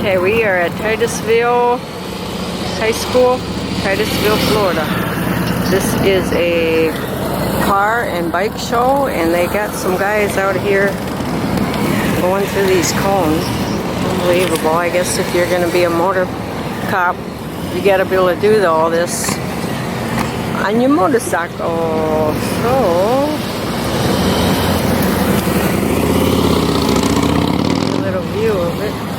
Okay, we are at Titusville High School, Titusville, Florida. This is a car and bike show, and they got some guys out here going through these cones. Unbelievable. I guess if you're going to be a motor cop, you got to be able to do all this on your motorcycle. So, a little view of it.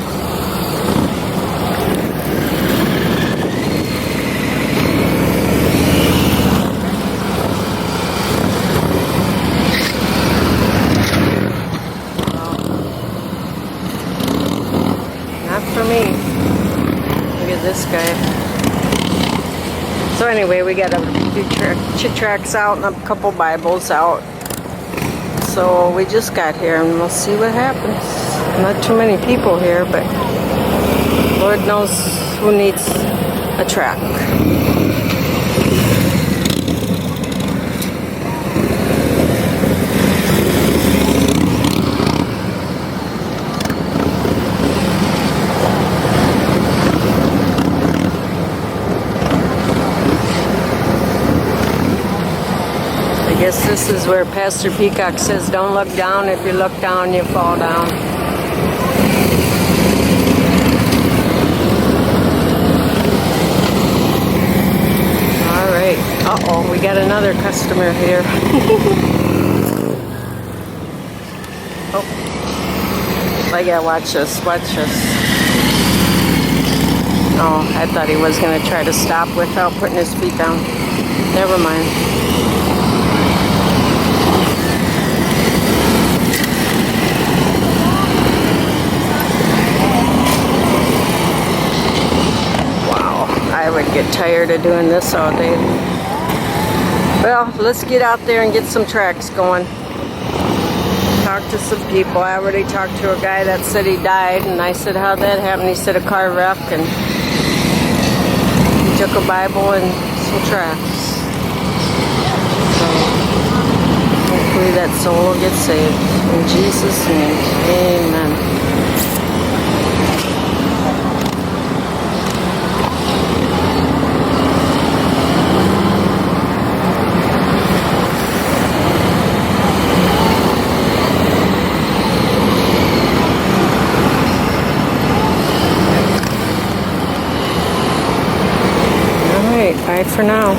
For me. Look at this guy. So anyway, we got a few tracts out and a couple Bibles out. So we just got here and we'll see what happens. Not too many people here, but Lord knows who needs a tract. I guess this is where Pastor Peacock says, don't look down. If you look down, you fall down. All right. Uh-oh, we got another customer here. Oh. I gotta watch this, watch this. Oh, I thought he was gonna try to stop without putting his feet down. Never mind. I would get tired of doing this all day. Well, let's get out there and get some tracks going. Talk to some people. I already talked to a guy that said he died, and I said, how'd that happen? He said a car wreck, and he took a Bible and some tracks. So hopefully that soul will get saved. In Jesus' name, amen. Bye for now.